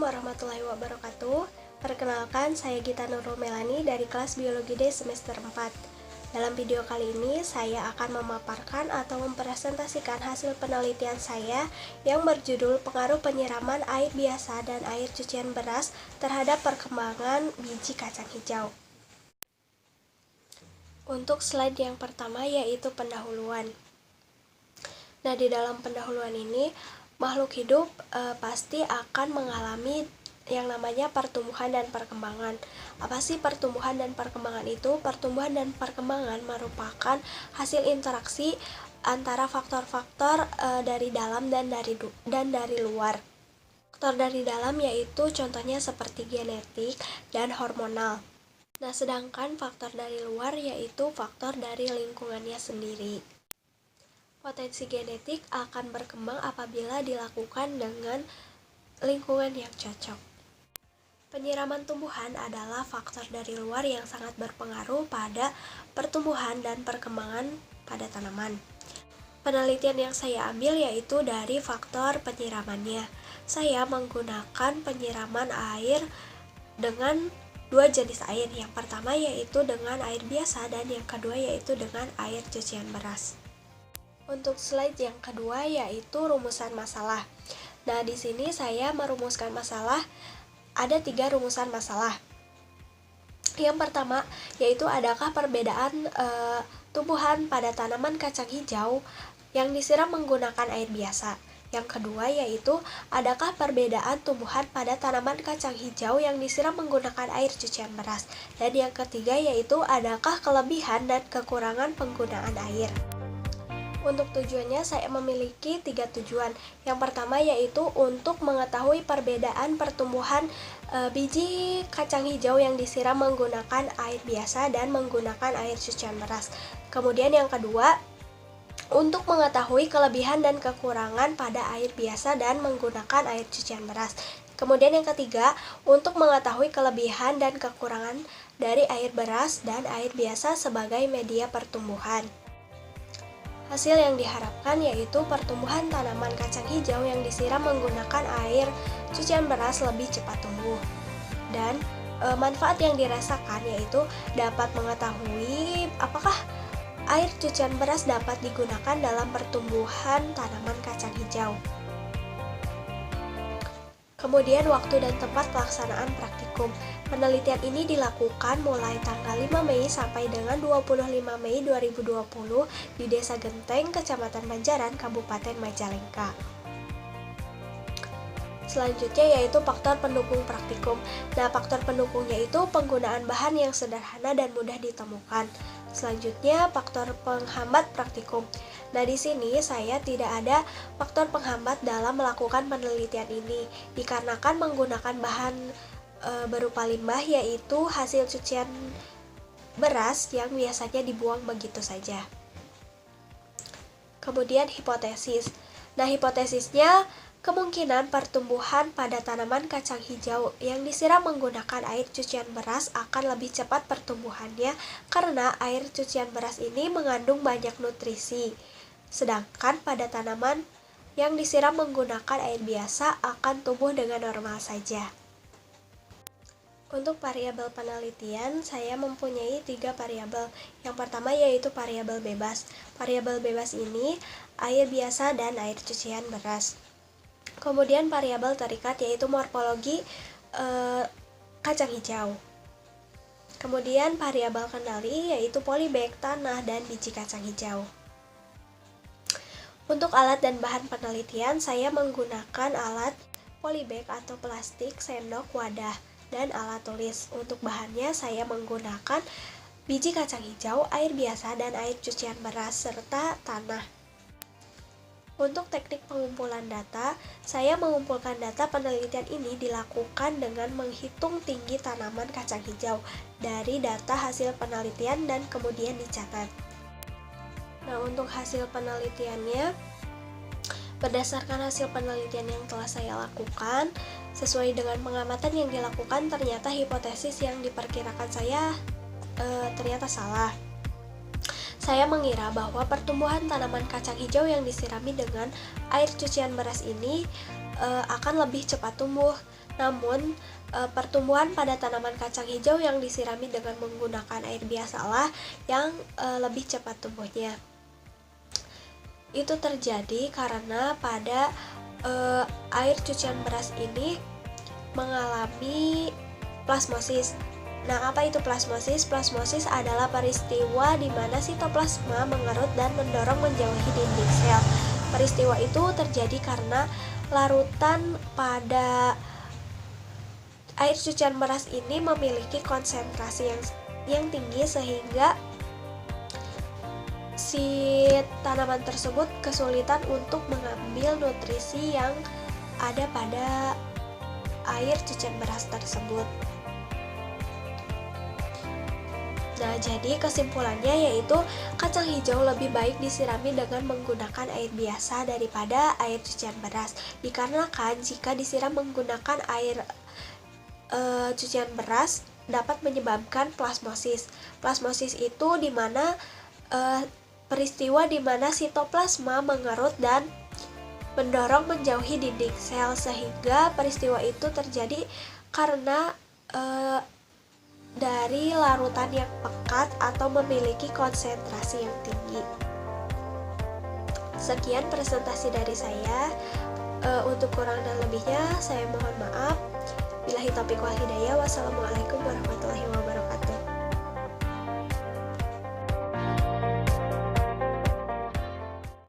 warahmatullahi wabarakatuh. Perkenalkan, saya Gita Nurul Melani dari kelas Biologi D semester 4. Dalam video kali ini, saya akan memaparkan atau mempresentasikan hasil penelitian saya yang berjudul pengaruh penyiraman air biasa dan air cucian beras terhadap perkembangan biji kacang hijau. Untuk slide yang pertama yaitu pendahuluan. Nah, di dalam pendahuluan ini, makhluk hidup pasti akan mengalami yang namanya pertumbuhan dan perkembangan. Apa sih pertumbuhan dan perkembangan itu? Pertumbuhan dan perkembangan merupakan hasil interaksi antara faktor-faktor dari dalam dan dari luar. Faktor dari dalam yaitu contohnya seperti genetik dan hormonal. Nah, sedangkan faktor dari luar yaitu faktor dari lingkungannya sendiri. Potensi genetik akan berkembang apabila dilakukan dengan lingkungan yang cocok. Penyiraman tumbuhan adalah faktor dari luar yang sangat berpengaruh pada pertumbuhan dan perkembangan pada tanaman. Penelitian yang saya ambil yaitu dari faktor penyiramannya. Saya menggunakan penyiraman air dengan dua jenis air. Yang pertama yaitu dengan air biasa dan yang kedua yaitu dengan air cucian beras. Untuk slide yang kedua yaitu rumusan masalah. Nah, di sini saya merumuskan masalah, ada 3 rumusan masalah. Yang pertama yaitu adakah perbedaan tumbuhan pada tanaman kacang hijau yang disiram menggunakan air biasa. Yang kedua yaitu adakah perbedaan tumbuhan pada tanaman kacang hijau yang disiram menggunakan air cucian beras. Dan yang ketiga yaitu adakah kelebihan dan kekurangan penggunaan air. Untuk tujuannya saya memiliki 3 tujuan. Yang pertama yaitu untuk mengetahui perbedaan pertumbuhan biji kacang hijau yang disiram menggunakan air biasa dan menggunakan air cucian beras. Kemudian yang kedua, untuk mengetahui kelebihan dan kekurangan pada air biasa dan menggunakan air cucian beras. Kemudian yang ketiga, untuk mengetahui kelebihan dan kekurangan dari air beras dan air biasa sebagai media pertumbuhan. Hasil yang diharapkan yaitu pertumbuhan tanaman kacang hijau yang disiram menggunakan air cucian beras lebih cepat tumbuh. Dan manfaat yang dirasakan yaitu dapat mengetahui apakah air cucian beras dapat digunakan dalam pertumbuhan tanaman kacang hijau. Kemudian waktu dan tempat pelaksanaan praktikum. Penelitian ini dilakukan mulai tanggal 5 Mei sampai dengan 25 Mei 2020 di Desa Genteng, Kecamatan Banjaran, Kabupaten Majalengka. Selanjutnya yaitu faktor pendukung praktikum. Nah, faktor pendukungnya itu penggunaan bahan yang sederhana dan mudah ditemukan. Selanjutnya faktor penghambat praktikum. Nah, di sini saya tidak ada faktor penghambat dalam melakukan penelitian ini dikarenakan menggunakan bahan berupa limbah yaitu hasil cucian beras yang biasanya dibuang begitu saja. Kemudian hipotesis. Nah, hipotesisnya kemungkinan pertumbuhan pada tanaman kacang hijau yang disiram menggunakan air cucian beras akan lebih cepat pertumbuhannya karena air cucian beras ini mengandung banyak nutrisi. Sedangkan pada tanaman yang disiram menggunakan air biasa akan tumbuh dengan normal saja. Untuk variabel penelitian, saya mempunyai 3 variabel. Yang pertama yaitu variabel bebas. Variabel bebas ini air biasa dan air cucian beras. Kemudian variabel terikat yaitu morfologi kacang hijau. Kemudian variabel kendali yaitu polybag, tanah, dan biji kacang hijau. Untuk alat dan bahan penelitian, saya menggunakan alat polybag atau plastik, sendok, wadah, dan alat tulis. Untuk bahannya saya menggunakan biji kacang hijau, air biasa, dan air cucian beras, serta tanah. Untuk teknik pengumpulan data, saya mengumpulkan data penelitian ini dilakukan dengan menghitung tinggi tanaman kacang hijau dari data hasil penelitian dan kemudian dicatat. Nah, untuk hasil penelitiannya, berdasarkan hasil penelitian yang telah saya lakukan, sesuai dengan pengamatan yang dilakukan, ternyata hipotesis yang diperkirakan saya ternyata salah. Saya mengira bahwa pertumbuhan tanaman kacang hijau yang disirami dengan air cucian beras ini akan lebih cepat tumbuh. Namun, pertumbuhan pada tanaman kacang hijau yang disirami dengan menggunakan air biasalah yang lebih cepat tumbuhnya. Itu terjadi karena pada air cucian beras ini mengalami plasmosis. Nah, apa itu plasmosis? Plasmosis adalah peristiwa di mana sitoplasma mengerut dan mendorong menjauhi dinding sel. Peristiwa itu terjadi karena larutan pada air cucian beras ini memiliki konsentrasi yang tinggi sehingga si tanaman tersebut kesulitan untuk mengambil nutrisi yang ada pada air cucian beras tersebut. Nah, jadi kesimpulannya yaitu kacang hijau lebih baik disirami dengan menggunakan air biasa daripada air cucian beras. Dikarenakan jika disiram menggunakan air cucian beras dapat menyebabkan plasmosis. Plasmosis itu dimana peristiwa di mana sitoplasma mengerut dan mendorong menjauhi dinding sel, sehingga peristiwa itu terjadi karena dari larutan yang pekat atau memiliki konsentrasi yang tinggi. Sekian presentasi dari saya. Untuk kurang dan lebihnya saya mohon maaf. Billahi taufiq wal hidayah. Wassalamualaikum warahmatullahi wabarakatuh.